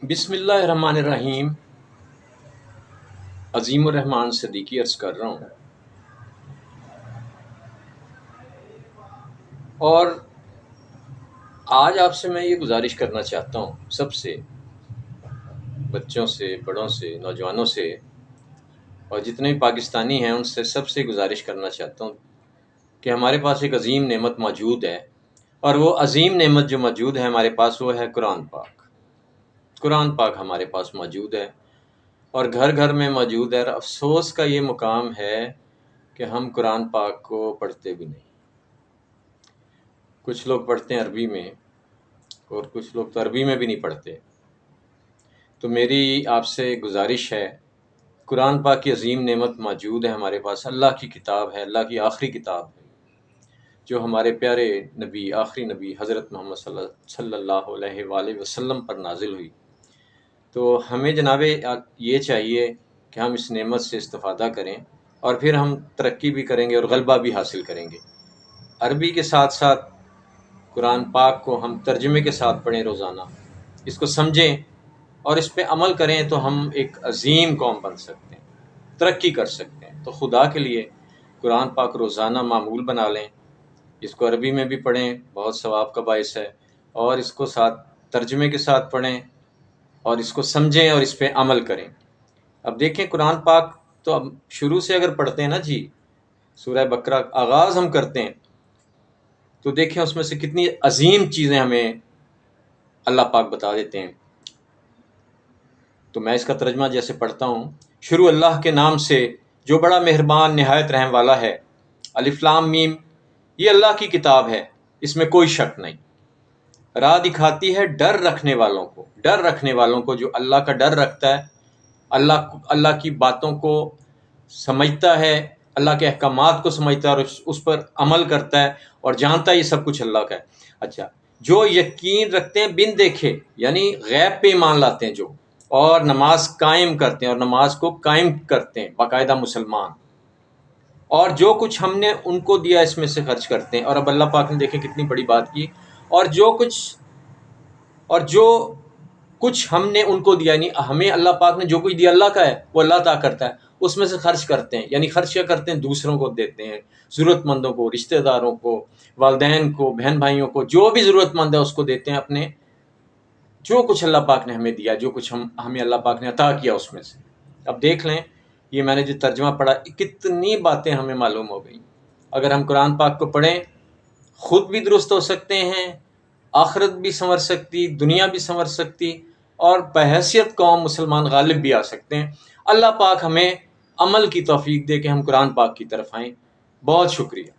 بسم اللہ الرحمن الرحیم۔ عظیم الرحمن صدیقی عرض کر رہا ہوں، اور آج آپ سے میں یہ گزارش کرنا چاہتا ہوں، سب سے، بچوں سے، بڑوں سے، نوجوانوں سے، اور جتنے بھی پاکستانی ہیں ان سے سب سے گزارش کرنا چاہتا ہوں کہ ہمارے پاس ایک عظیم نعمت موجود ہے، اور وہ عظیم نعمت جو موجود ہے ہمارے پاس وہ ہے قرآن پاک۔ قرآن پاک ہمارے پاس موجود ہے اور گھر گھر میں موجود ہے، اور افسوس کا یہ مقام ہے کہ ہم قرآن پاک کو پڑھتے بھی نہیں۔ کچھ لوگ پڑھتے ہیں عربی میں اور کچھ لوگ تو عربی میں بھی نہیں پڑھتے۔ تو میری آپ سے گزارش ہے، قرآن پاک کی عظیم نعمت موجود ہے ہمارے پاس، اللہ کی کتاب ہے، اللہ کی آخری کتاب ہے، جو ہمارے پیارے نبی، آخری نبی حضرت محمد صلی اللہ علیہ وآلہ وسلم پر نازل ہوئی۔ تو ہمیں جناب یہ چاہیے کہ ہم اس نعمت سے استفادہ کریں، اور پھر ہم ترقی بھی کریں گے اور غلبہ بھی حاصل کریں گے۔ عربی کے ساتھ ساتھ قرآن پاک کو ہم ترجمے کے ساتھ پڑھیں روزانہ، اس کو سمجھیں اور اس پہ عمل کریں، تو ہم ایک عظیم قوم بن سکتے ہیں، ترقی کر سکتے ہیں۔ تو خدا کے لیے قرآن پاک روزانہ معمول بنا لیں، اس کو عربی میں بھی پڑھیں، بہت ثواب کا باعث ہے، اور اس کو ساتھ ترجمے کے ساتھ پڑھیں اور اس کو سمجھیں اور اس پہ عمل کریں۔ اب دیکھیں قرآن پاک تو اب شروع سے اگر پڑھتے ہیں نا جی، سورہ بقرہ آغاز ہم کرتے ہیں، تو دیکھیں اس میں سے کتنی عظیم چیزیں ہمیں اللہ پاک بتا دیتے ہیں۔ تو میں اس کا ترجمہ جیسے پڑھتا ہوں، شروع اللہ کے نام سے جو بڑا مہربان نہایت رحم والا ہے۔ الف لام میم، یہ اللہ کی کتاب ہے، اس میں کوئی شک نہیں۔ راہ دکھاتی ہے ڈر رکھنے والوں کو، ڈر رکھنے والوں کو جو اللہ کا ڈر رکھتا ہے، اللہ کی باتوں کو سمجھتا ہے، اللہ کے احکامات کو سمجھتا ہے اور اس پر عمل کرتا ہے اور جانتا ہے یہ سب کچھ اللہ کا ہے۔ اچھا، جو یقین رکھتے ہیں بن دیکھے، یعنی غیب پہ ایمان لاتے ہیں جو، اور نماز قائم کرتے ہیں اور نماز کو قائم کرتے ہیں باقاعدہ مسلمان، اور جو کچھ ہم نے ان کو دیا اس میں سے خرچ کرتے ہیں۔ اور اب اللہ پاک نے دیکھیں کتنی بڑی بات کی، اور جو کچھ ہم نے ان کو دیا، یعنی ہمیں اللہ پاک نے جو کچھ دیا اللہ کا ہے، وہ اللہ تعالیٰ کرتا ہے، اس میں سے خرچ کرتے ہیں۔ یعنی خرچ کیا کرتے ہیں؟ دوسروں کو دیتے ہیں، ضرورت مندوں کو، رشتہ داروں کو، والدین کو، بہن بھائیوں کو، جو بھی ضرورت مند ہے اس کو دیتے ہیں، اپنے جو کچھ اللہ پاک نے ہمیں دیا، جو کچھ ہمیں اللہ پاک نے عطا کیا اس میں سے۔ اب دیکھ لیں، یہ میں نے جو ترجمہ پڑھا، کتنی باتیں ہمیں معلوم ہو گئیں۔ اگر ہم قرآن پاک کو پڑھیں، خود بھی درست ہو سکتے ہیں، آخرت بھی سنور سکتی، دنیا بھی سنور سکتی، اور بحیثیت قوم مسلمان غالب بھی آ سکتے ہیں۔ اللہ پاک ہمیں عمل کی توفیق دے کہ ہم قرآن پاک کی طرف آئیں۔ بہت شکریہ۔